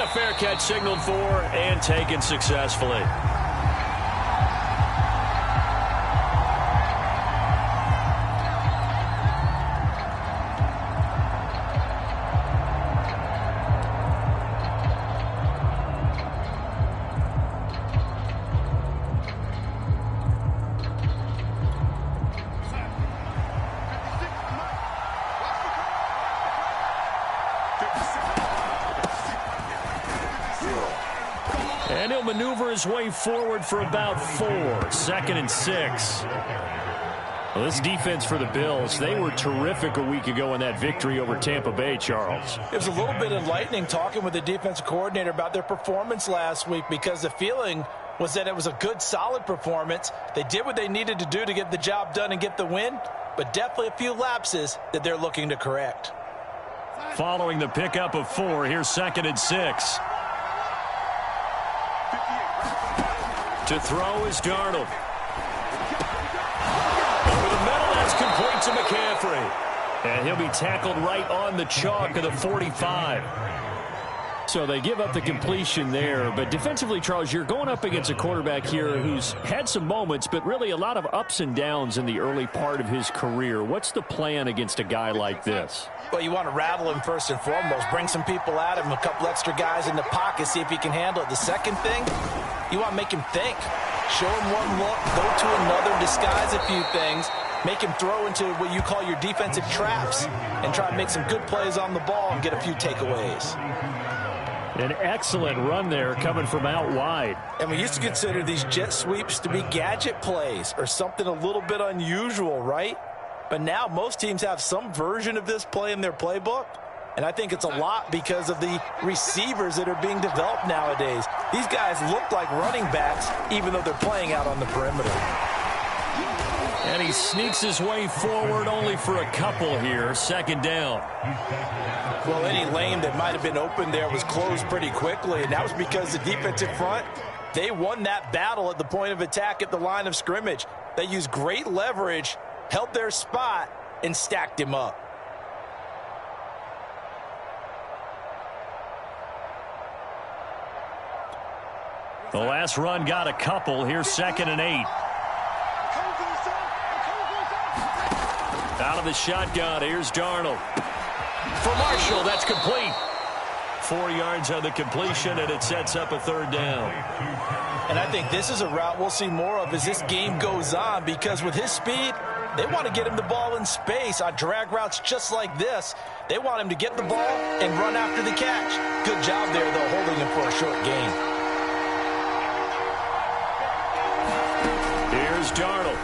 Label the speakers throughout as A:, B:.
A: a fair catch signaled for and taken successfully. And he'll maneuver his way forward for about 4. 2nd and 6. Well, this defense for the Bills, they were terrific a week ago in that victory over Tampa Bay, Charles.
B: It was a little bit enlightening talking with the defensive coordinator about their performance last week, because the feeling was that it was a good, solid performance. They did what they needed to do to get the job done and get the win, but definitely a few lapses that they're looking to correct.
A: Following the pickup of 4, here's 2nd and 6. To throw is Darnold. Over the middle, that's complete to McCaffrey. And he'll be tackled right on the chalk of the 45. So they give up the completion there. But defensively, Charles, you're going up against a quarterback here who's had some moments, but really a lot of ups and downs in the early part of his career. What's the plan against a guy like this?
B: Well, you want to rattle him first and foremost. Bring some people at him, a couple extra guys in the pocket, see if he can handle it. The second thing, you want to make him think. Show him one look, go to another, disguise a few things, make him throw into what you call your defensive traps, and try to make some good plays on the ball and get a few takeaways.
A: An excellent run there coming from out wide.
B: And we used to consider these jet sweeps to be gadget plays or something a little bit unusual, right? But now most teams have some version of this play in their playbook. And I think it's a lot because of the receivers that are being developed nowadays. These guys look like running backs even though they're playing out on the perimeter.
A: And he sneaks his way forward only for a couple here. 2nd down.
B: Well, any lane that might have been open there was closed pretty quickly, and that was because the defensive front, they won that battle at the point of attack at the line of scrimmage. They used great leverage, held their spot, and stacked him up.
A: The last run got a couple. Here's 2nd and 8. Out of the shotgun, here's Darnold. For Marshall, that's complete. 4 yards on the completion, and it sets up a 3rd down.
B: And I think this is a route we'll see more of as this game goes on, because with his speed, they want to get him the ball in space on drag routes just like this. They want him to get the ball and run after the catch. Good job there, though, holding him for a short gain.
A: Here's Darnold.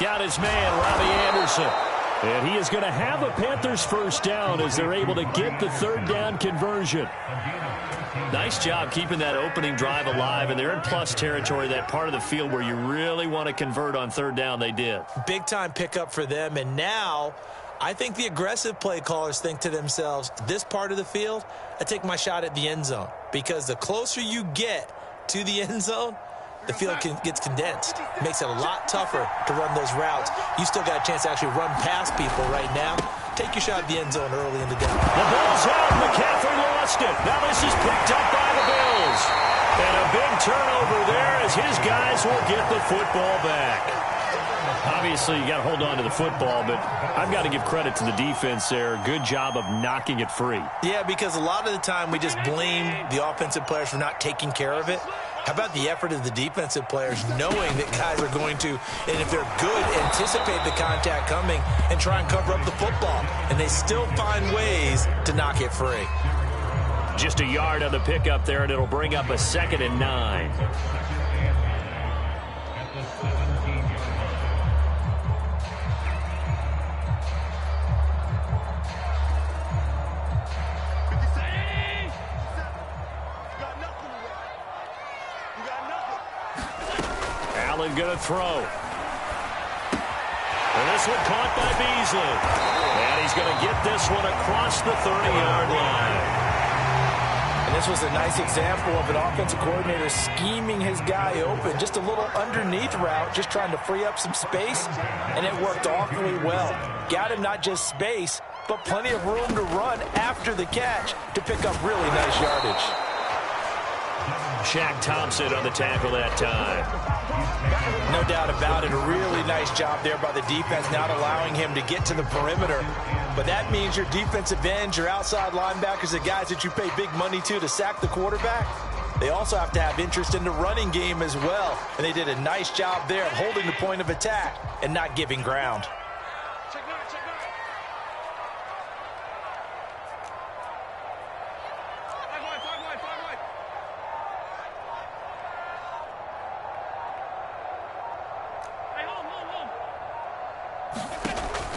A: Got his man, Robbie Anderson. And he is going to have a Panthers 1st down as they're able to get the 3rd down conversion. Nice job keeping that opening drive alive, and they're in plus territory, that part of the field where you really want to convert on 3rd down. They did.
B: Big-time pickup for them, and now I think the aggressive play callers think to themselves, this part of the field, I take my shot at the end zone, because the closer you get to the end zone, the field gets condensed. Makes it a lot tougher to run those routes. You still got a chance to actually run past people right now. Take your shot at the end zone early in the game.
A: The ball's out. McCaffrey lost it. Now this is picked up by the Bills. And a big turnover there as his guys will get the football back. Obviously, you got to hold on to the football, but I've got to give credit to the defense there. Good job of knocking it free.
B: Yeah, because a lot of the time we just blame the offensive players for not taking care of it. How about the effort of the defensive players knowing that guys are going to, and if they're good, anticipate the contact coming and try and cover up the football. And they still find ways to knock it free.
A: Just a yard on the pickup there, and it'll bring up a 2nd and 9. Allen going to throw. And this one caught by Beasley. And he's going to get this one across the 30-yard line.
B: And this was a nice example of an offensive coordinator scheming his guy open. Just a little underneath route, just trying to free up some space. And it worked awfully well. Got him not just space, but plenty of room to run after the catch to pick up really nice yardage.
A: Shaq Thompson on the tackle that time.
B: No doubt about it. A really nice job there by the defense, not allowing him to get to the perimeter. But that means your defensive ends, your outside linebackers, the guys that you pay big money to sack the quarterback, they also have to have interest in the running game as well. And they did a nice job there of holding the point of attack and not giving ground.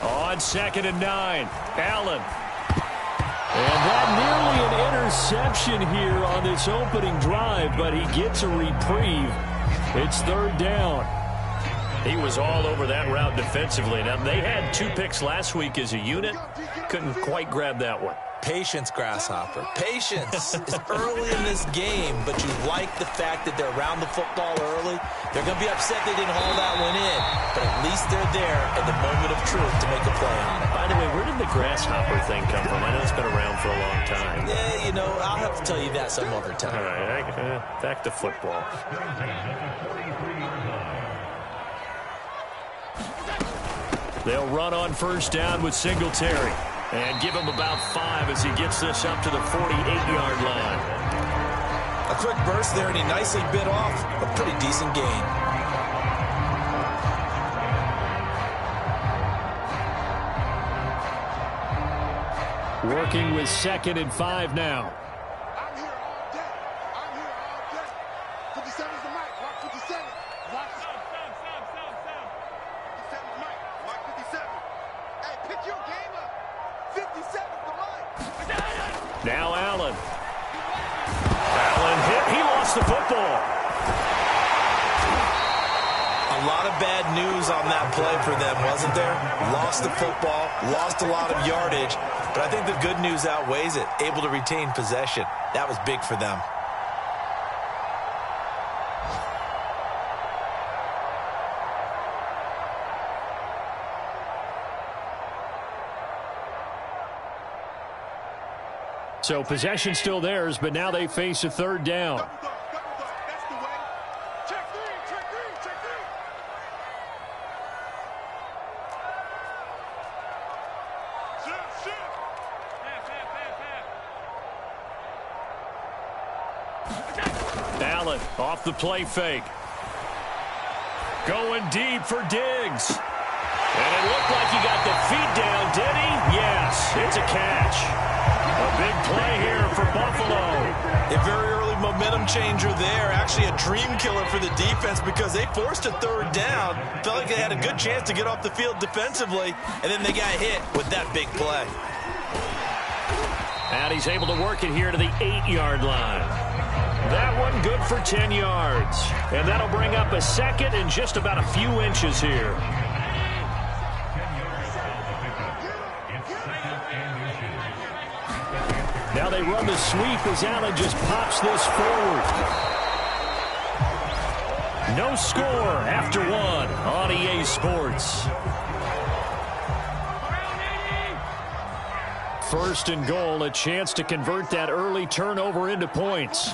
A: On 2nd and 9, Allen. And that nearly an interception here on this opening drive, but he gets a reprieve. It's 3rd down. He was all over that route defensively. Now, they had 2 picks last week as a unit. Couldn't quite grab that one.
B: Patience, Grasshopper. Patience is early in this game, but you like the fact that they're around the football early. They're going to be upset they didn't haul that one in, but at least they're there at the moment of truth to make a play on it.
A: By the way, where did the Grasshopper thing come from? I know it's been around for a long time.
B: Yeah, you know, I'll have to tell you that some other time.
A: All right, back to football. They'll run on 1st down with Singletary. And give him about 5 as he gets this up to the 48-yard line.
B: A quick burst there, and he nicely bit off a pretty decent gain.
A: Working with 2nd and 5 now.
C: I'm here all day. I'm here all day. 57's the mic. Mark 57. Mark 57's mic. Mark 57. Hey, pick your game up. 57's the mic.
A: Now Allen. Allen hit. He lost the football.
B: A lot of bad news on that play for them, wasn't there? Lost the football, lost a lot of yardage, but I think the good news outweighs it. Able to retain possession. That was big for them.
A: So possession still theirs, but now they face a 3rd down.
C: Double dog. That's the way. Check 3. Check 3. Check 3. Shift.
A: Allen off the play fake. Going deep for Diggs. And it looked like he got the feet down, did he? Yes, it's a catch. A big play here for Buffalo.
B: A very early momentum changer there. Actually a dream killer for the defense because they forced a 3rd down. Felt like they had a good chance to get off the field defensively, and then they got hit with that big play.
A: And he's able to work it here to the 8-yard line. That one good for 10 yards. And that'll bring up a 2nd and just about a few inches here. Now they run the sweep as Allen just pops this forward. No score after 1 on EA Sports. 1st and goal, a chance to convert that early turnover into points.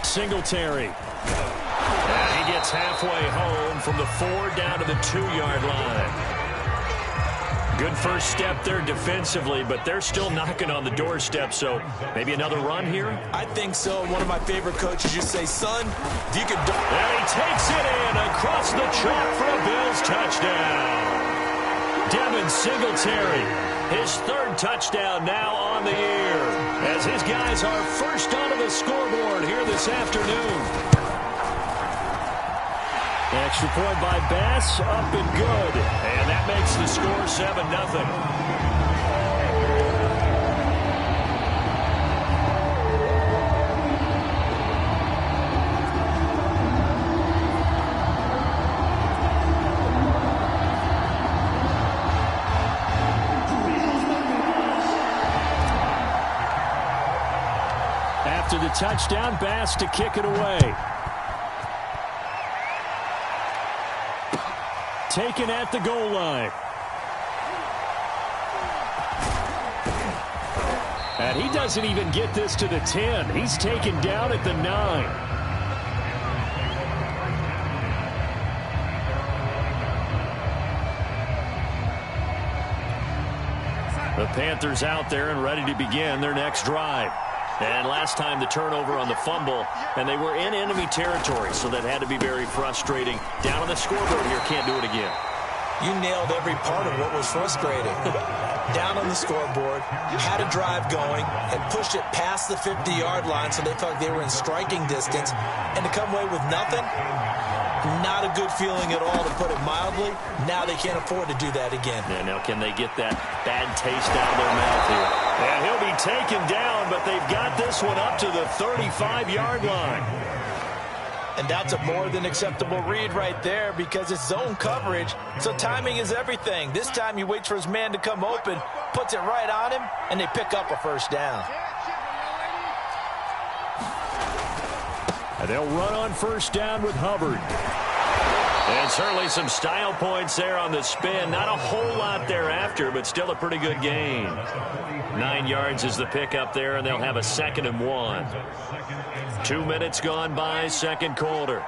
A: Singletary. And he gets halfway home from the 4 down to the 2-yard line. Good first step there defensively, but they're still knocking on the doorstep, so maybe another run here?
B: I think so. One of my favorite coaches used to say, son, if you could...
A: And he takes it in across the chalk for a Bills touchdown. Devin Singletary, his 3rd touchdown now on the year, as his guys are first onto the scoreboard here this afternoon. Extra point by Bass, up and good. And that makes the score 7-0. After the touchdown, Bass to kick it away. Taken at the goal line. And he doesn't even get this to the 10. He's taken down at the 9. The Panthers out there and ready to begin their next drive. And last time the turnover on the fumble, and they were in enemy territory, so that had to be very frustrating. Down on the scoreboard here, can't do it again.
B: You nailed every part of what was frustrating. Down on the scoreboard, had a drive going, had pushed it past the 50-yard line so they felt like they were in striking distance, and to come away with nothing, not a good feeling at all, to put it mildly. Now they can't afford to do that again.
A: Yeah, now can they get that bad taste out of their mouth here? And he'll be taken down, but they've got this one up to the 35-yard line.
B: And that's a more than acceptable read right there, because it's zone coverage, so timing is everything. This time he waits for his man to come open, puts it right on him, and they pick up a first down.
A: And they'll run on first down with Hubbard. And certainly some style points there on the spin. Not a whole lot thereafter, but still a pretty good gain. 9 yards is the pickup there, and they'll have a 2nd and 1. 2 minutes gone by, second quarter.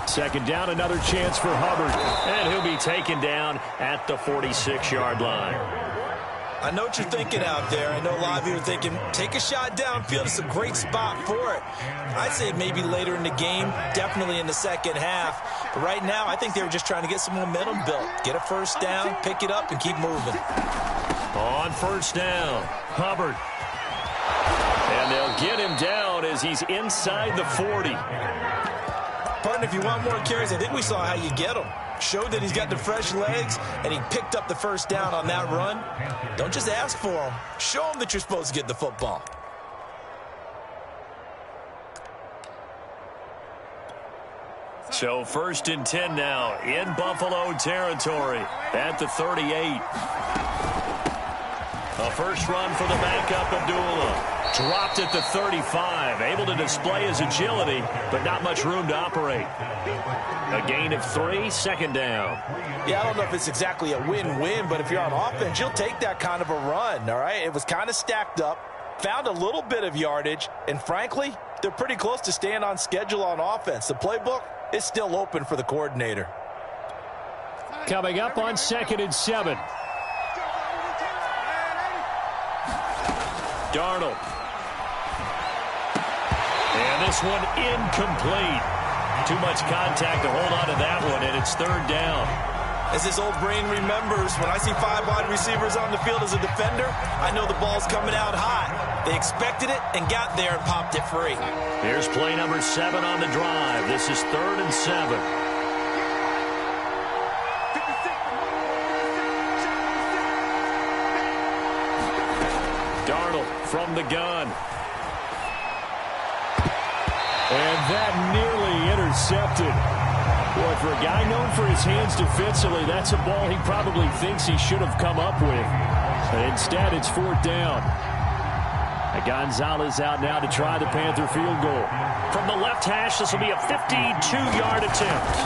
A: Second down, another chance for Hubbard. And he'll be taken down at the 46-yard line.
B: I know what you're thinking out there. I know a lot of you are thinking, take a shot downfield. It's a great spot for it. I'd say maybe later in the game, definitely in the second half. But right now, I think they were just trying to get some momentum built. Get a first down, pick it up, and keep moving.
A: On first down, Hubbard. And they'll get him down as he's inside the 40.
B: Partner, if you want more carries, I think we saw how you get them. Showed that he's got the fresh legs, and he picked up the first down on that run. Don't just ask for him. Show him that you're supposed to get the football.
A: So 1st and 10 now in Buffalo territory at the 38. A first run for the backup, Abdullah. Dropped at the 35. Able to display his agility, but not much room to operate. A gain of 3, second down.
B: Yeah, I don't know if it's exactly a win-win, but if you're on offense, you'll take that kind of a run, all right? It was kind of stacked up, found a little bit of yardage, and frankly, they're pretty close to staying on schedule on offense. The playbook is still open for the coordinator.
A: Coming up on 2nd and 7. Darnold. And this one incomplete. Too much contact to hold on to that one, and it's 3rd down.
B: As his old brain remembers, when I see 5 wide receivers on the field as a defender, I know the ball's coming out hot. They expected it and got there and popped it free.
A: Here's play number 7 on the drive. This is 3rd and 7. Darnold from the gun. And that nearly intercepted. Boy, for a guy known for his hands defensively, that's a ball he probably thinks he should have come up with. But instead, it's 4th down. Gonzalez out now to try the Panther field goal. From the left hash, this will be a 52-yard attempt.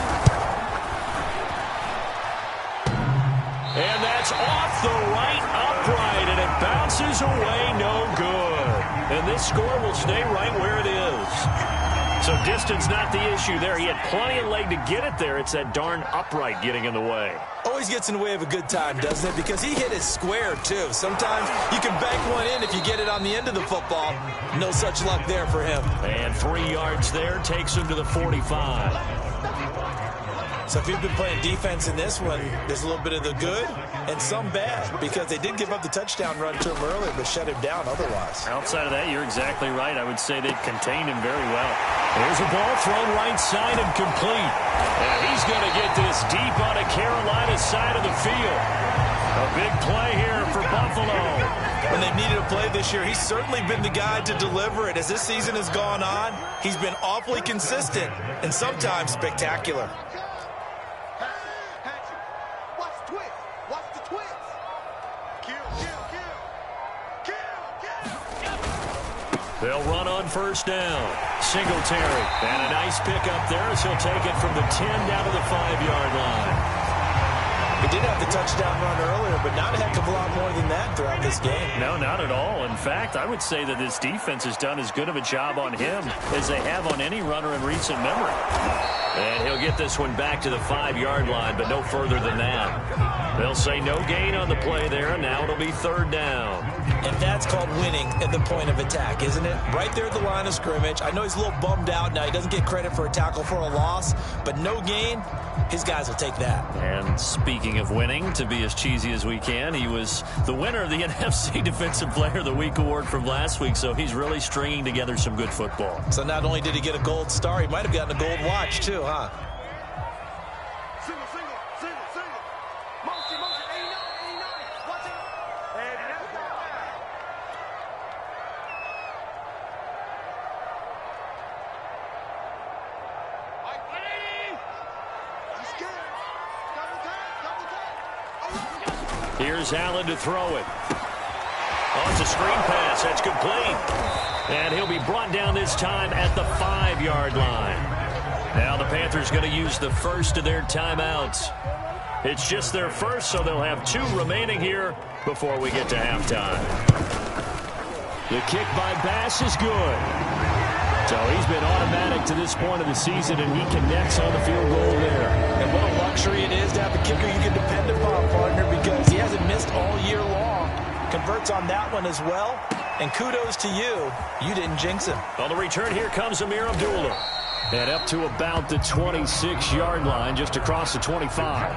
A: And that's off the right upright, and it bounces away, no good. And this score will stay right where it is. So distance not the issue there. He had plenty of leg to get it there. It's that darn upright getting in the way.
B: Always gets in the way of a good time, doesn't it? Because he hit it square, too. Sometimes you can bank one in if you get it on the end of the football. No such luck there for him.
A: And 3 yards there takes him to the 45.
B: So if you've been playing defense in this one, there's a little bit of the good and some bad, because they did give up the touchdown run to him earlier, but shut him down otherwise.
A: Outside of that, you're exactly right. I would say they've contained him very well. There's a ball thrown right side and complete. And he's going to get this deep on a Carolina side of the field. A big play here for Buffalo.
B: When they've needed a play this year, he's certainly been the guy to deliver it. As this season has gone on, he's been awfully consistent and sometimes spectacular.
A: They'll run on first down. Singletary. And a nice pickup there as he'll take it from the 10 down to the 5-yard line.
B: He did have the touchdown run earlier, but not a heck of a lot more than that throughout this game.
A: No, not at all. In fact, I would say that this defense has done as good of a job on him as they have on any runner in recent memory. And he'll get this one back to the 5-yard line, but no further than that. They'll say no gain on the play there, and now it'll be 3rd down.
B: And that's called winning at the point of attack, isn't it? Right there at the line of scrimmage. I know he's a little bummed out now. He doesn't get credit for a tackle for a loss, but no gain, his guys will take that.
A: And speaking of winning, to be as cheesy as we can, he was the winner of the NFC Defensive Player of the Week award from last week, so he's really stringing together some good football.
B: So not only did he get a gold star, he might have gotten a gold watch too, huh?
C: Single, single, single, single. Motion, motion, 89, 89. Watch it. And that's that. Mike, ready? He's scared. Double tap, double tap.
A: Here's Allen to throw it. Oh, it's a screen pass. That's complete. And he'll be brought down this time at the 5-yard line. Now the Panthers going to use the first of their timeouts. It's just their first, so they'll have 2 remaining here before we get to halftime. The kick by Bass is good. So he's been automatic to this point of the season, and he connects on the field goal there.
B: And what a luxury it is to have a kicker you can depend upon, partner, because he hasn't missed all year long. Converts on that one as well. And kudos to you. You didn't jinx him.
A: On the return, here comes Amir Abdullah. And up to about the 26-yard line, just across the 25.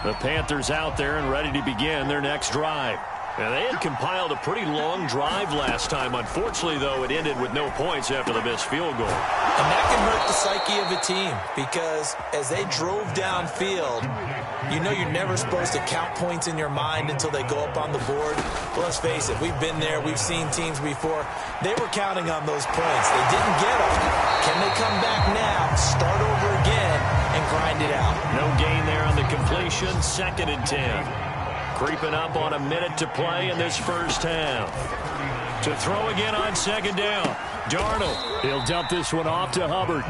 A: The Panthers out there and ready to begin their next drive. And they had compiled a pretty long drive last time. Unfortunately, though, it ended with no points after the missed field goal.
B: And that can hurt the psyche of a team because as they drove downfield, you know you're never supposed to count points in your mind until they go up on the board. But let's face it, we've been there. We've seen teams before. They were counting on those points. They didn't get them. Can they come back now, start over again, and grind it out?
A: No gain there on the completion. 2nd and 10. Creeping up on a minute to play in this first half. To throw again on 2nd down. Darnold. He'll dump this one off to Hubbard.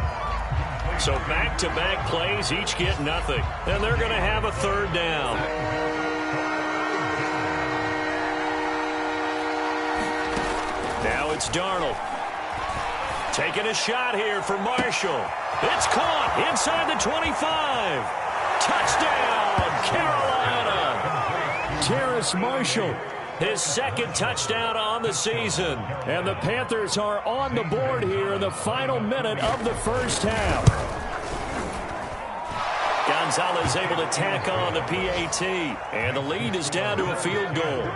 A: So back-to-back plays, each get nothing. And they're going to have a 3rd down. Now it's Darnold. Taking a shot here for Marshall. It's caught inside the 25. Touchdown, Carolina. Terrace Marshall, his 2nd touchdown on the season. And the Panthers are on the board here in the final minute of the first half. Gonzalez able to tack on the PAT. And the lead is down to a field goal.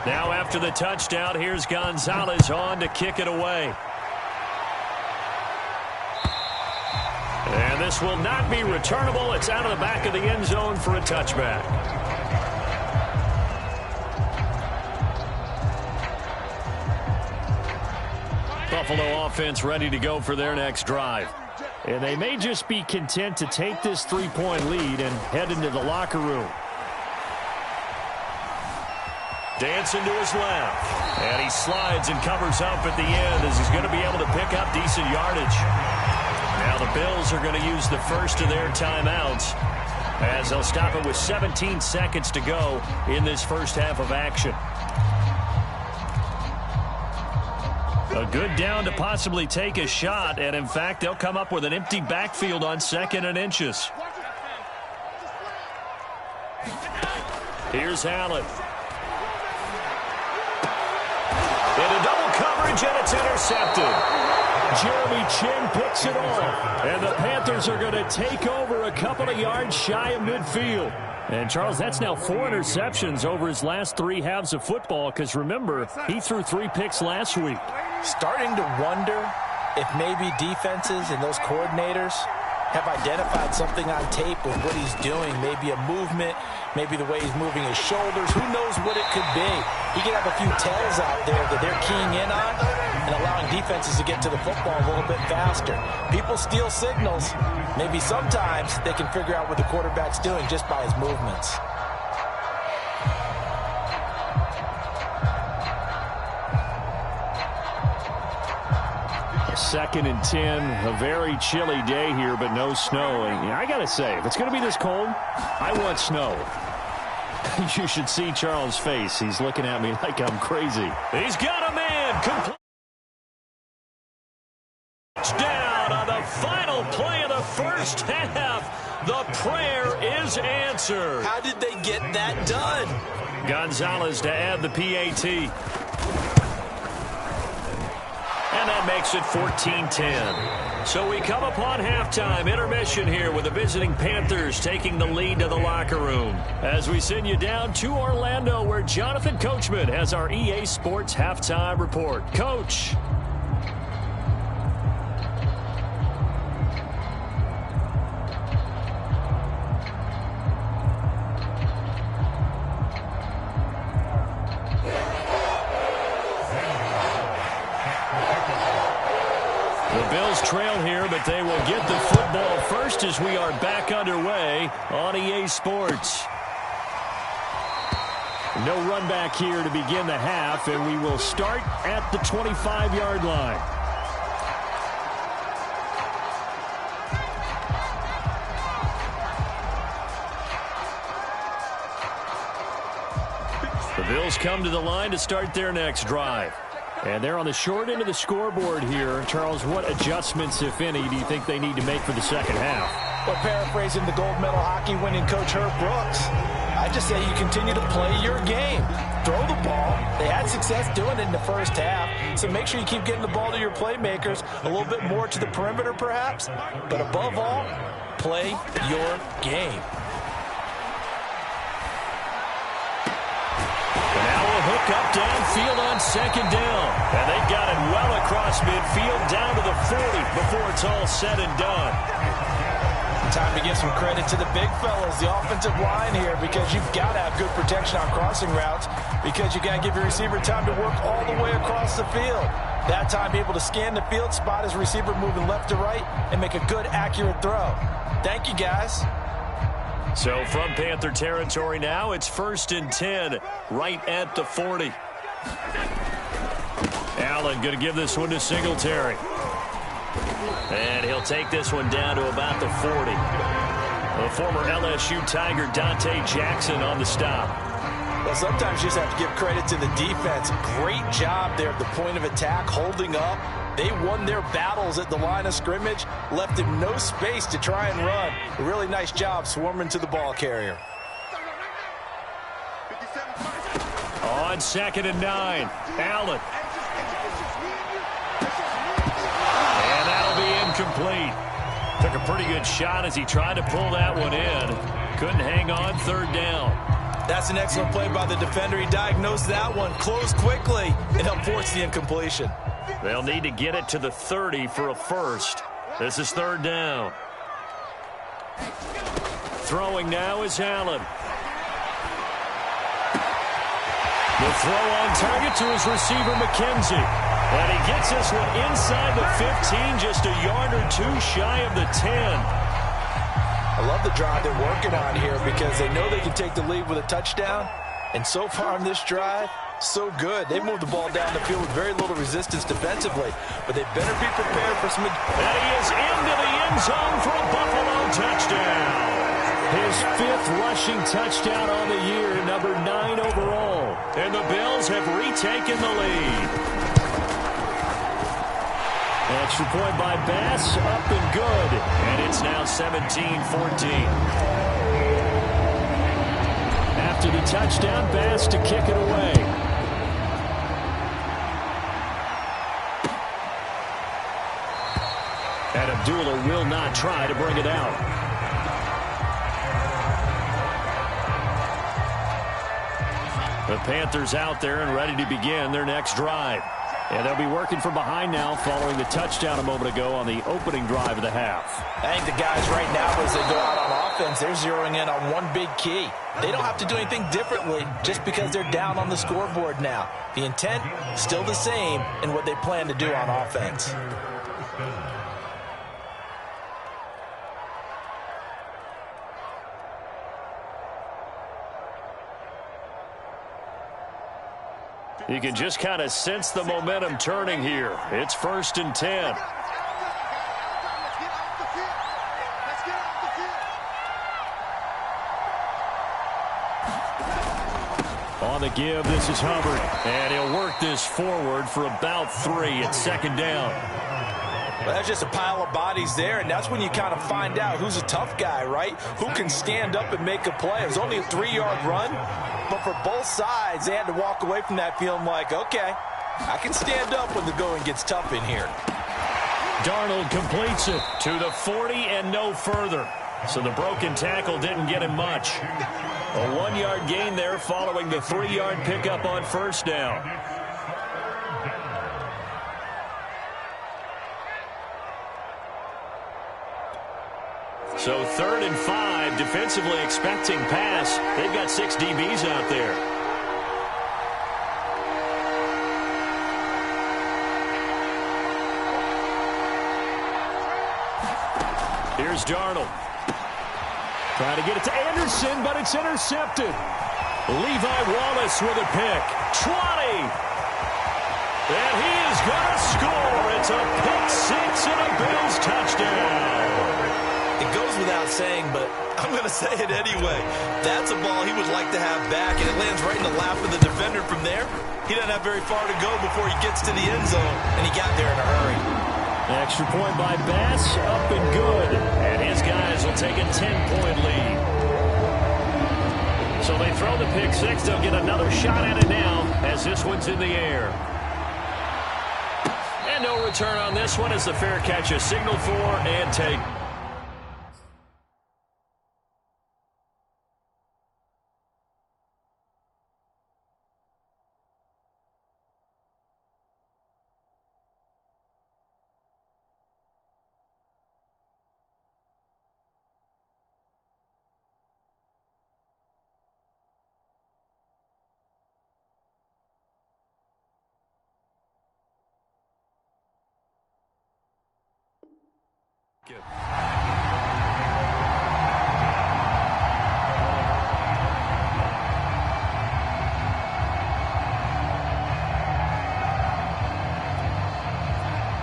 A: Now after the touchdown, here's Gonzalez on to kick it away. And this will not be returnable. It's out of the back of the end zone for a touchback. Buffalo offense ready to go for their next drive. And they may just be content to take this 3-point lead and head into the locker room. Dancing to his left. And he slides and covers up at the end as he's going to be able to pick up decent yardage. Now the Bills are going to use the first of their timeouts as they'll stop it with 17 seconds to go in this first half of action. A good down to possibly take a shot, and in fact, they'll come up with an empty backfield on 2nd and inches. Here's Allen. Into double coverage, and it's intercepted. Jeremy Chin picks it off. And the Panthers are going to take over a couple of yards shy of midfield. And, Charles, that's now 4 interceptions over his last 3 halves of football because, remember, he threw 3 picks last week.
B: Starting to wonder if maybe defenses and those coordinators have identified something on tape with what he's doing. Maybe a movement, maybe the way he's moving his shoulders. Who knows what it could be? He could have a few tells out there that they're keying in on and allowing defenses to get to the football a little bit faster. People steal signals. Maybe sometimes they can figure out what the quarterback's doing just by his movements.
A: Second and 10, a very chilly day here, but no snow. And I got to say, if it's going to be this cold, I want snow. You should see Charles' face. He's looking at me like I'm crazy. He's got a man. Complete. Down on the final play of the first half. The prayer is answered.
B: How did they get that done?
A: Gonzalez to add the PAT. And that makes it 14-10. So we come upon halftime intermission here with the visiting Panthers taking the lead to the locker room. As we send you down to Orlando where Jonathan Coachman has our EA Sports halftime report. Coach. Trail here, but they will get the football first as we are back underway on EA Sports. No run back here to begin the half, and we will start at the 25-yard line. The Bills come to the line to start their next drive. And they're on the short end of the scoreboard here. Charles, what adjustments, if any, do you think they need to make for the second half?
B: Well, paraphrasing the gold medal hockey winning coach Herb Brooks, I just say you continue to play your game. Throw the ball. They had success doing it in the first half, so make sure you keep getting the ball to your playmakers, a little bit more to the perimeter perhaps, but above all, play your game.
A: Hook up downfield on second down. And they got it well across midfield down to the 40 before it's all said and done.
B: Time to give some credit to the big fellas, the offensive line here, because you've got to have good protection on crossing routes because you got to give your receiver time to work all the way across the field. That time, be able to scan the field, spot his receiver moving left to right, and make a good, accurate throw. Thank you, guys.
A: So from Panther territory now, it's 1st and 10, right at the 40. Allen going to give this one to Singletary. And he'll take this one down to about the 40. The former LSU Tiger Dante Jackson on the stop.
B: Well, sometimes you just have to give credit to the defense. Great job there at the point of attack, holding up. They won their battles at the line of scrimmage, left him no space to try and run. A really nice job swarming to the ball carrier.
A: On 2nd and 9, Allen. And that'll be incomplete. Took a pretty good shot as he tried to pull that one in. Couldn't hang on 3rd down.
B: That's an excellent play by the defender. He diagnosed that one, closed quickly, and helped force the incompletion.
A: They'll need to get it to the 30 for a first. This is 3rd down. Throwing now is Allen. The throw on target to his receiver, McKenzie. And he gets this one inside the 15, just a yard or two shy of the 10.
B: I love the drive they're working on here because they know they can take the lead with a touchdown. And so far on this drive, so good. They moved the ball down the field with very little resistance defensively, but they better be prepared for some.
A: And he is into the end zone for a Buffalo touchdown. His 5th rushing touchdown on the year, number 9 overall. And the Bills have retaken the lead. Extra point by Bass, up and good. And it's now 17-14. After the touchdown, Bass to kick it away. And Abdullah will not try to bring it out. The Panthers out there and ready to begin their next drive. And they'll be working from behind now following the touchdown a moment ago on the opening drive of the half.
B: I think the guys right now, as they go out on offense, they're zeroing in on one big key. They don't have to do anything differently just because they're down on the scoreboard now. The intent, still the same in what they plan to do on offense.
A: You can just kind of sense the momentum turning here. It's 1st and 10. On the give, this is Hubbard. And he'll work this forward for about 3 at 2nd down.
B: Well, that's just a pile of bodies there, and that's when you kind of find out who's a tough guy, right? Who can stand up and make a play. It was only a 3-yard run, but for both sides, they had to walk away from that feeling like, okay, I can stand up when the going gets tough in here.
A: Darnold completes it to the 40 and no further. So the broken tackle didn't get him much. A 1-yard gain there following the 3-yard pickup on 1st down. So 3rd and 5, defensively expecting pass. They've got 6 DBs out there. Here's Darnold. Trying to get it to Anderson, but it's intercepted. Levi Wallace with a pick. 20. And he is going to score. It's a pick 6 and a Bills touchdown.
B: It goes without saying, but I'm going to say it anyway. That's a ball he would like to have back, and it lands right in the lap of the defender from there. He doesn't have very far to go before he gets to the end zone, and he got there in a hurry.
A: Extra point by Bass, up and good. And his guys will take a 10-point lead. So they throw the pick 6. They'll get another shot at it now as this one's in the air. And no return on this one as the fair catch is signaled for and taken.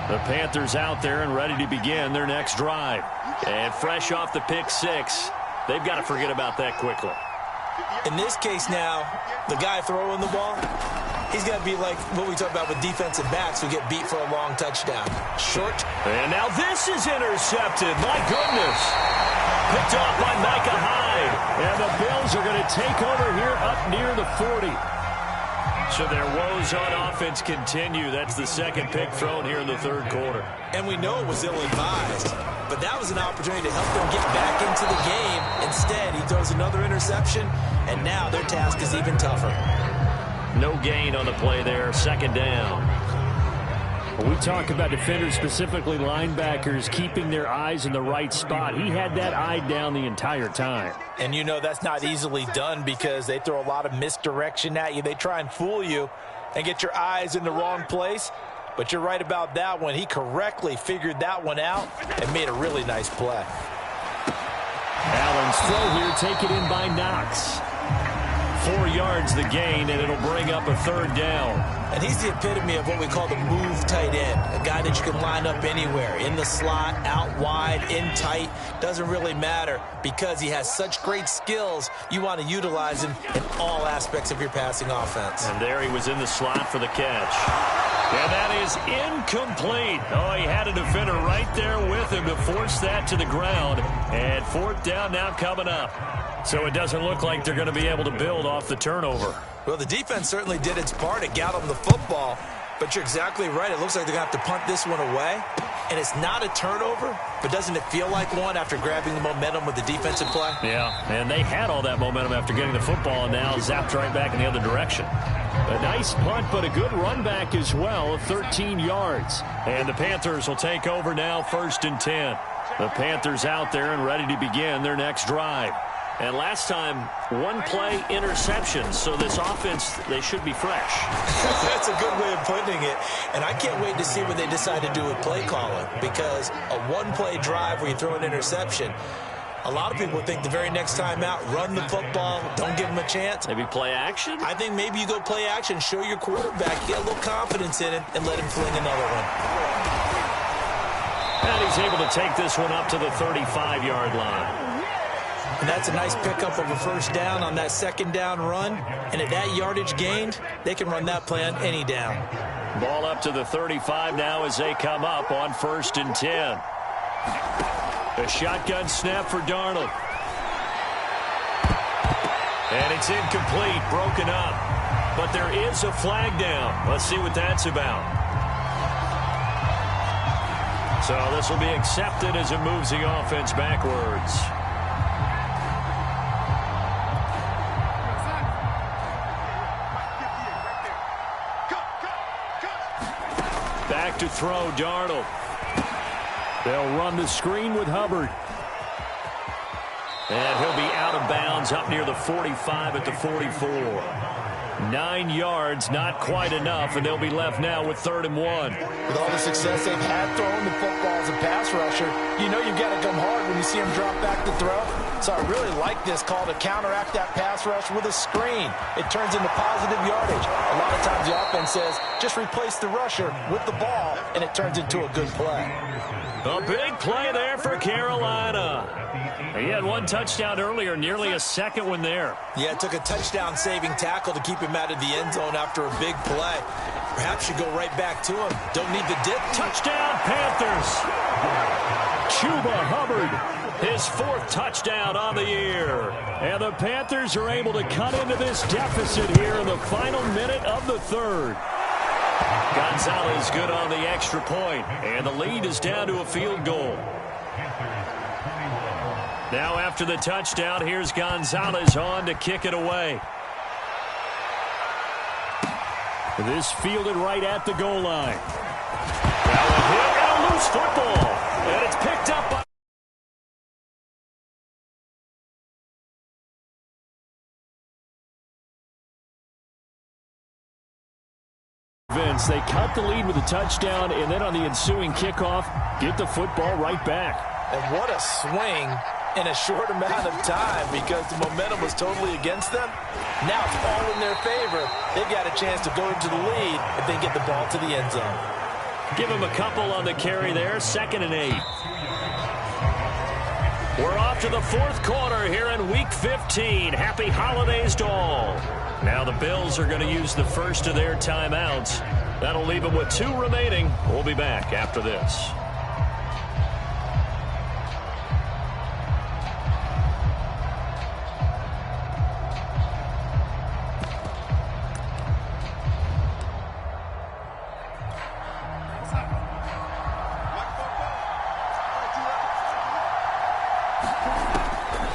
A: The Panthers out there and ready to begin their next drive. And fresh off the pick 6, they've got to forget about that quickly.
B: In this case now, the guy throwing the ball, he's got to be like what we talk about with defensive backs who get beat for a long touchdown. Short.
A: And now this is intercepted. My goodness. Picked off by Micah Hyde. And the Bills are going to take over here up near the 40. So their woes on offense continue. That's the 2nd pick thrown here in the 3rd quarter.
B: And we know it was ill-advised, but that was an opportunity to help them get back into the game. Instead, he throws another interception, and now their task is even tougher.
A: No gain on the play there. 2nd down. When we talk about defenders, specifically linebackers, keeping their eyes in the right spot, he had that eye down the entire time.
B: And you know that's not easily done because they throw a lot of misdirection at you. They try and fool you and get your eyes in the wrong place. But you're right about that one. He correctly figured that one out and made a really nice play.
A: Allen's throw here taken in by Knox. 4 yards the gain, and it'll bring up a 3rd down.
B: And he's the epitome of what we call the move tight end, a guy that you can line up anywhere, in the slot, out wide, in tight, doesn't really matter because he has such great skills. You want to utilize him in all aspects of your passing offense.
A: And there he was in the slot for the catch. And that is incomplete. Oh, he had a defender right there with him to force that to the ground. And 4th down now coming up. So it doesn't look like they're going to be able to build off the turnover.
B: Well, the defense certainly did its part. It got them the football. But you're exactly right. It looks like they're going to have to punt this one away. And it's not a turnover, but doesn't it feel like one after grabbing the momentum with the defensive play?
A: Yeah, and they had all that momentum after getting the football and now zapped right back in the other direction. A nice punt, but a good run back as well, 13 yards. And the Panthers will take over now, 1st and 10. The Panthers out there and ready to begin their next drive. And last time, one play interception, so this offense, they should be fresh.
B: That's a good way of putting it. And I can't wait to see what they decide to do with play calling, because a one-play drive where you throw an interception, a lot of people think the very next time out, run the football, don't give them a chance.
A: Maybe play action?
B: I think maybe you go play action, show your quarterback, get a little confidence in it, and let him fling another one.
A: And he's able to take this one up to the 35-yard line.
B: And that's a nice pickup of a first down on that second down run. And at that yardage gained, they can run that play on any down.
A: Ball up to the 35 now as they come up on 1st and 10. A shotgun snap for Darnold. And it's incomplete, broken up. But there is a flag down. Let's see what that's about. So this will be accepted as it moves the offense backwards. Back to throw, Darnold. They'll run the screen with Hubbard. And he'll be out of bounds up near the 45 at the 44. 9 yards, not quite enough, and they'll be left now with 3rd and 1.
D: With all the success they've had throwing the football as a pass rusher, you know you've got to come hard when you see him drop back to throw. So I really like this call to counteract that pass rush with a screen. It turns into positive yardage. A lot of times the offense says, just replace the rusher with the ball, and it turns into a good play.
A: A big play there for Carolina. He had one touchdown earlier, nearly a second one there.
B: Yeah, it took a touchdown-saving tackle to keep him out of the end zone after a big play. Perhaps you go right back to him. Don't need the dip.
A: Touchdown, Panthers. Chuba Hubbard, his 4th touchdown on the year. And the Panthers are able to cut into this deficit here in the final minute of the 3rd. Gonzalez good on the extra point, and the lead is down to a field goal. Now after the touchdown, here's Gonzalez on to kick it away. This fielded right at the goal line. Now a hit and a loose football, and it's picked up by Vince. They cut the lead with a touchdown, and then on the ensuing kickoff, get the football right back.
D: And what a swing in a short amount of time, because the momentum was totally against them. Now it's all in their favor. They've got a chance to go into the lead if they get the ball to the end zone.
A: Give him a couple on the carry there, 2nd and 8. We're off to the 4th quarter here in Week 15. Happy holidays to all. Now the Bills are going to use the first of their timeouts. That'll leave them with 2 remaining. We'll be back after this.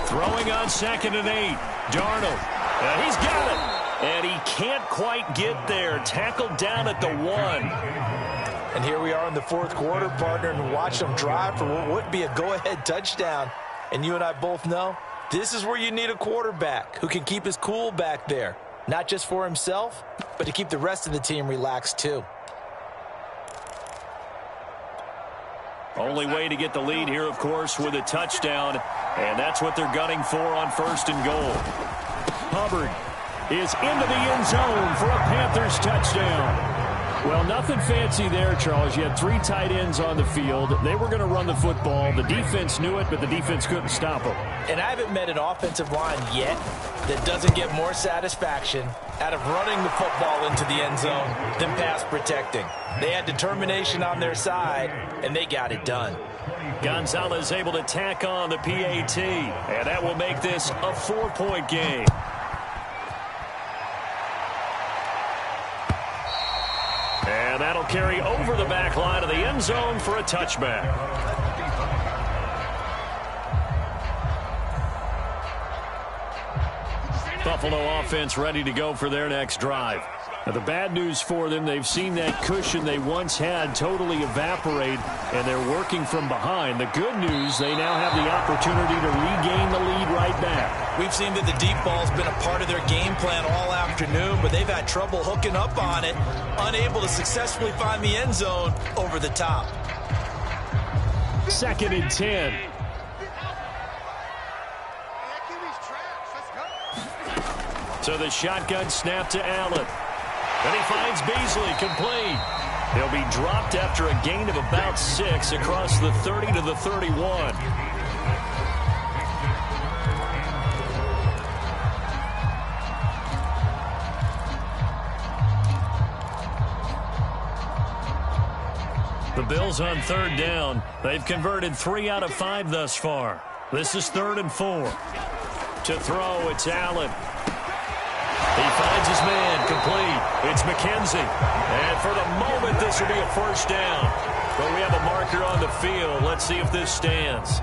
A: Throwing on 2nd and 8. Darnold. He's got it. And he can't quite get there. Tackled down at the 1.
D: And here we are in the 4th quarter, partner, and watch them drive for what would be a go-ahead touchdown. And you and I both know this is where you need a quarterback who can keep his cool back there. Not just for himself, but to keep the rest of the team relaxed too.
A: Only way to get the lead here, of course, with a touchdown. And that's what they're gunning for on 1st and goal. Hubbard is into the end zone for a Panthers touchdown. Well, nothing fancy there, Charles. You had 3 tight ends on the field. They were going to run the football. The defense knew it, but the defense couldn't stop them.
D: And I haven't met an offensive line yet that doesn't get more satisfaction out of running the football into the end zone than pass protecting. They had determination on their side, and they got it done.
A: Gonzalez able to tack on the PAT, and that will make this a 4-point game. And that'll carry over the back line of the end zone for a touchback. Buffalo offense ready to go for their next drive. Now, the bad news for them, they've seen that cushion they once had totally evaporate, and they're working from behind. The good news, they now have the opportunity to regain the lead right back.
B: We've seen that the deep ball's been a part of their game plan all afternoon, but they've had trouble hooking up on it, unable to successfully find the end zone over the top.
A: 2nd and 10. So the shotgun snap to Allen. Then he finds Beasley, complete. He'll be dropped after a gain of about 6 across the 30 to the 31. The Bills on 3rd down. They've converted 3 out of 5 thus far. This is 3rd and 4. To throw, it's Allen. He finds his man, complete. It's McKenzie. And for the moment, this will be a 1st down. But we have a marker on the field. Let's see if this stands.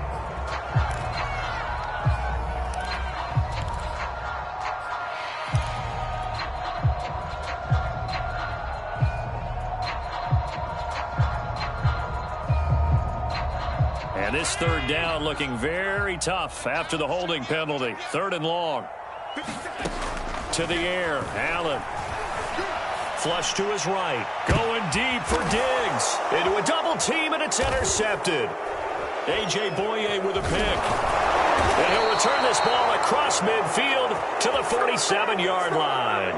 A: And this 3rd down looking very tough after the holding penalty. 3rd and long. To the air, Allen. Flush to his right. Going deep for Diggs. Into a double team, and it's intercepted. A.J. Boye with a pick. And he'll return this ball across midfield to the 47-yard line.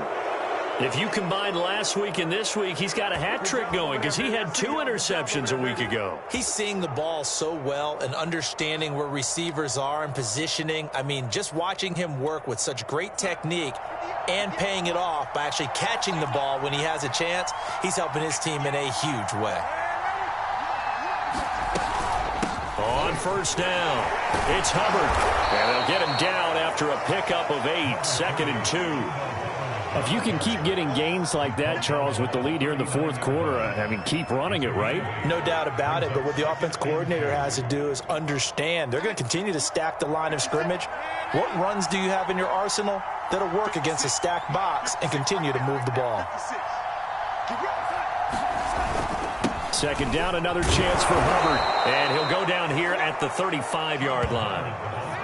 A: If you combine last week and this week, he's got a hat trick going because he had 2 interceptions a week ago.
B: He's seeing the ball so well and understanding where receivers are and positioning. I mean, just watching him work with such great technique and paying it off by actually catching the ball when he has a chance, he's helping his team in a huge way.
A: On 1st down, it's Hubbard. And they'll get him down after a pickup of 8, 2nd and 2. If you can keep getting gains like that, Charles, with the lead here in the 4th quarter, I mean, keep running it, right?
B: No doubt about it, but what the offense coordinator has to do is understand. They're going to continue to stack the line of scrimmage. What runs do you have in your arsenal that'll work against a stacked box and continue to move the ball?
A: 2nd down, another chance for Hubbard. And he'll go down here at the 35-yard line.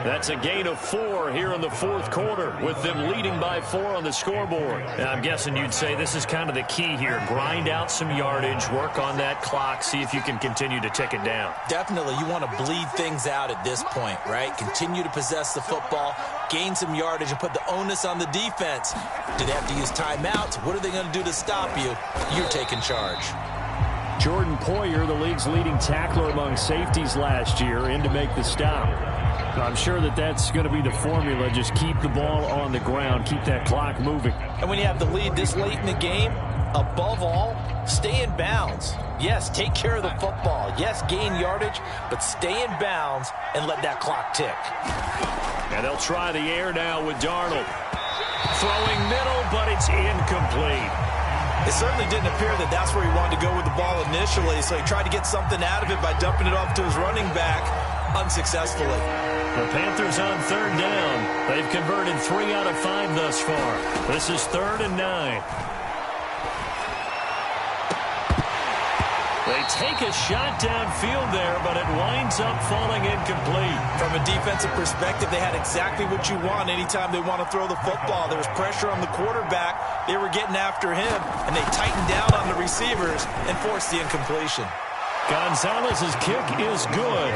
A: That's a gain of 4 here in the 4th quarter with them leading by 4 on the scoreboard. And I'm guessing you'd say this is kind of the key here. Grind out some yardage, work on that clock, see if you can continue to tick it down.
B: Definitely. You want to bleed things out at this point, right? Continue to possess the football, gain some yardage, and put the onus on the defense. Do they have to use timeouts? What are they going to do to stop you? You're taking charge.
A: Jordan Poyer, the league's leading tackler among safeties last year, in to make the stop. I'm sure that that's going to be the formula. Just keep the ball on the ground. Keep that clock moving.
B: And when you have the lead this late in the game, above all, stay in bounds. Yes, take care of the football. Yes, gain yardage, but stay in bounds and let that clock tick.
A: And they'll try the air now with Darnold. Throwing middle, but it's incomplete.
B: It certainly didn't appear that that's where he wanted to go with the ball initially, so he tried to get something out of it by dumping it off to his running back unsuccessfully.
A: The Panthers on 3rd down. They've converted 3 out of 5 thus far. This is 3rd and 9. They take a shot downfield there, but it winds up falling incomplete.
B: From a defensive perspective, they had exactly what you want anytime they want to throw the football. There was pressure on the quarterback. They were getting after him, and they tightened down on the receivers and forced the incompletion.
A: Gonzalez's kick is good.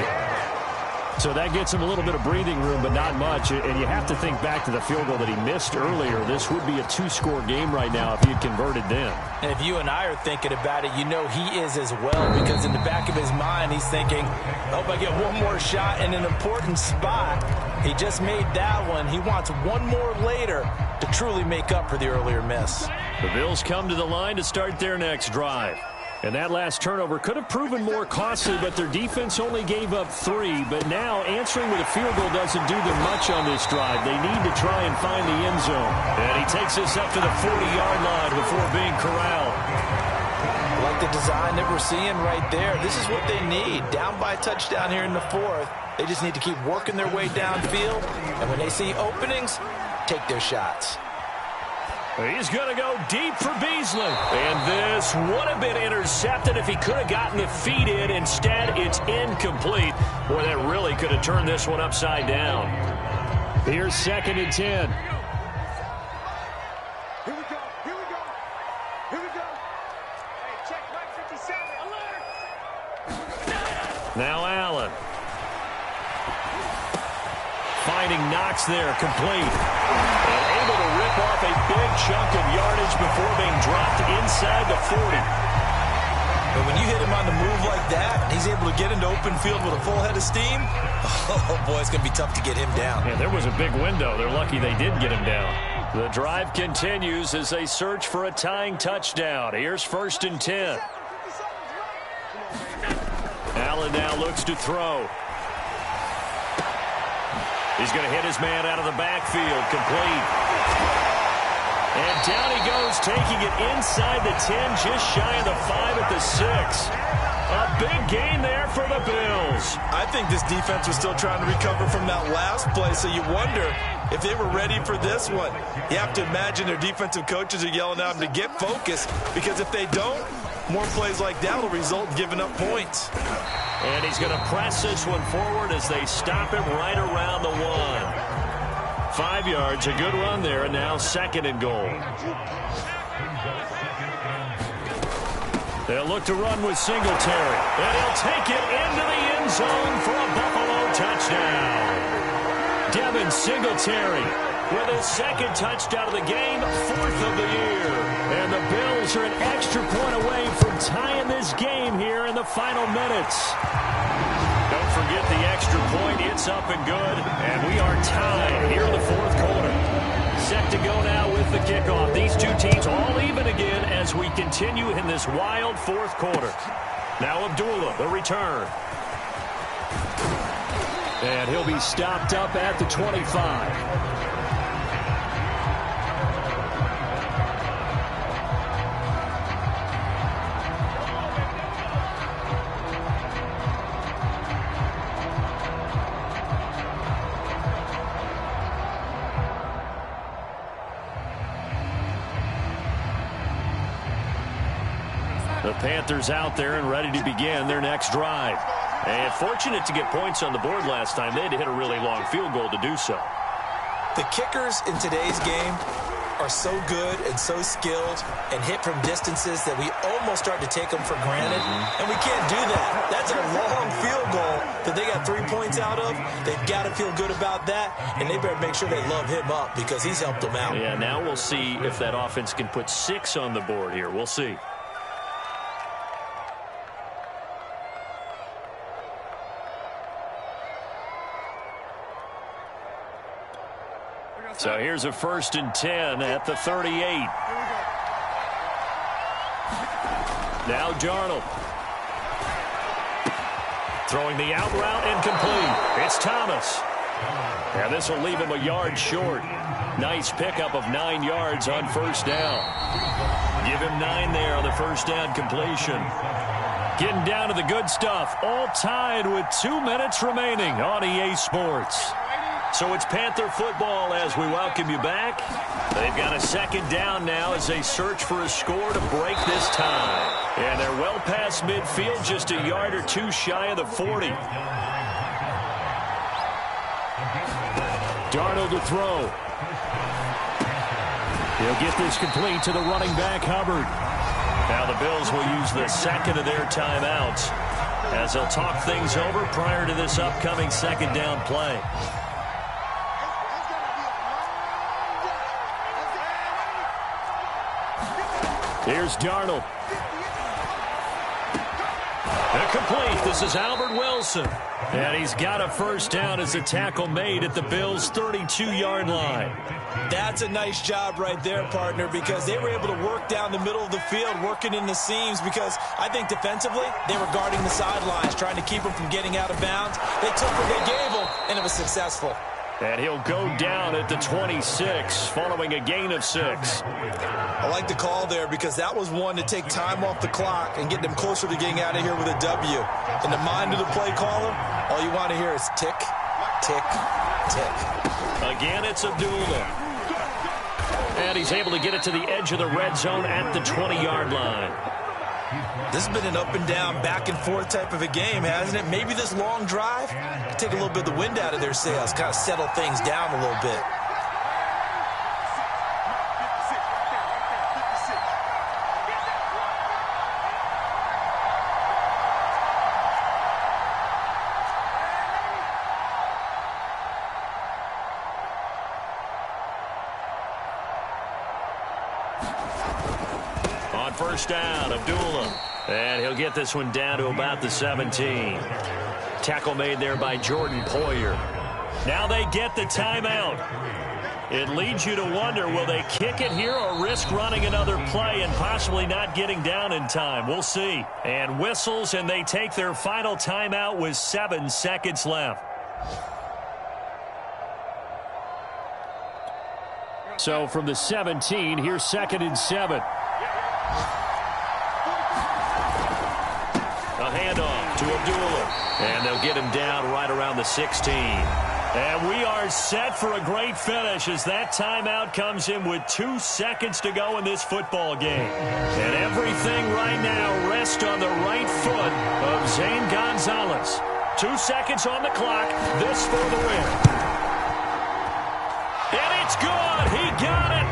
A: So that gets him a little bit of breathing room, but not much. And you have to think back to the field goal that he missed earlier. This would be a 2-score game right now if he had converted then.
B: And if you and I are thinking about it, you know he is as well, because in the back of his mind, he's thinking, I hope I get one more shot in an important spot. He just made that one. He wants one more later to truly make up for the earlier miss.
A: The Bills come to the line to start their next drive. And that last turnover could have proven more costly, but their defense only gave up 3. But now answering with a field goal doesn't do them much on this drive. They need to try and find the end zone. And he takes us up to the 40-yard line before being corralled.
B: Like the design that we're seeing right there, this is what they need. Down by a touchdown here in the 4th. They just need to keep working their way downfield. And when they see openings, take their shots.
A: He's going to go deep for Beasley. And this would have been intercepted if he could have gotten the feet in. Instead, it's incomplete. Boy, that really could have turned this one upside down. Here's 2nd and 10.
C: Here we go. Here we go. Here we go. Hey, check right 57. Alert.
A: Now Allen. Finding Knox there, complete. And able to rip off a big chunk of yardage before being dropped inside the 40.
B: And when you hit him on the move like that, and he's able to get into open field with a full head of steam, oh, boy, it's going to be tough to get him down.
A: Yeah, there was a big window. They're lucky they did get him down. The drive continues as they search for a tying touchdown. Here's 1st and 10. Allen now looks to throw. He's going to hit his man out of the backfield, complete. And down he goes, taking it inside the 10, just shy of the 5 at the 6. A big gain there for the Bills.
B: I think this defense was still trying to recover from that last play, so you wonder if they were ready for this one. You have to imagine their defensive coaches are yelling at them to get focused, because if they don't, more plays like that will result in giving up points.
A: And he's going to press this one forward as they stop him right around the 1. 5 yards, a good run there, and now 2nd and goal. They'll look to run with Singletary, and he'll take it into the end zone for a Buffalo touchdown. Devin Singletary with his 2nd touchdown of the game, 4th of the year. And the Bills are an extra point away from tying this game here in the final minutes. Don't forget the extra point. It's up and good. And we are tied here in the 4th quarter. Set to go now with the kickoff. These two teams all even again as we continue in this wild 4th quarter. Now Abdullah, the return. And he'll be stopped up at the 25. The Panthers out there and ready to begin their next drive. And fortunate to get points on the board last time. They had to hit a really long field goal to do so.
B: The kickers in today's game are so good and so skilled and hit from distances that we almost start to take them for granted. And we can't do that. That's a long field goal that they got 3 points out of. They've got to feel good about that, and they better make sure they love him up because he's helped them out.
A: Yeah, now we'll see if that offense can put 6 on the board here. We'll see. So here's a 1st and 10 at the 38. Now Darnold. Throwing the out route incomplete. It's Thomas. And this will leave him a yard short. Nice pickup of 9 yards on 1st down. Give him 9 there on the 1st down completion. Getting down to the good stuff. All tied with 2 minutes remaining on EA Sports. So it's Panther football as we welcome you back. They've got a 2nd down now as they search for a score to break this tie. And they're well past midfield, just a yard or 2 shy of the 40. Darnold to throw. He'll get this complete to the running back, Hubbard. Now the Bills will use the 2nd of their timeouts as they'll talk things over prior to this upcoming 2nd down play. Here's Darnold. Incomplete. This is Albert Wilson. And he's got a 1st down as the tackle made at the Bills' 32-yard line.
B: That's a nice job right there, partner, because they were able to work down the middle of the field, working in the seams, because I think defensively they were guarding the sidelines, trying to keep them from getting out of bounds. They took what they gave them, and it was successful.
A: And he'll go down at the 26, following a gain of 6.
B: I like the call there because that was one to take time off the clock and get them closer to getting out of here with a W. In the mind of the play caller, all you want to hear is tick, tick, tick.
A: Again, it's Abdullah. And he's able to get it to the edge of the red zone at the 20-yard line.
B: This has been an up-and-down, back-and-forth type of a game, hasn't it? Maybe this long drive take a little bit of the wind out of their sails, kind of settle things down a little bit.
A: On first down, Abdullah. And he'll get this one down to about the 17. Tackle made there by Jordan Poyer. Now they get the timeout. It leads you to wonder, will they kick it here or risk running another play and possibly not getting down in time? We'll see. And whistles, and they take their final timeout with 7 seconds left. So from the 17, here's 2nd and 7. A handoff to Abdullah. And they'll get him down right around the 16. And we are set for a great finish as that timeout comes in with 2 seconds to go in this football game. And everything right now rests on the right foot of Zane Gonzalez. 2 seconds on the clock. This for the win. And it's good. He got it.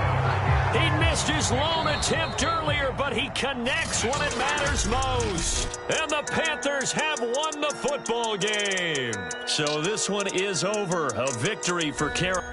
A: He missed his lone attempt earlier, but he connects when it matters most. And the Panthers have won the football game. So this one is over. A victory for Carolina.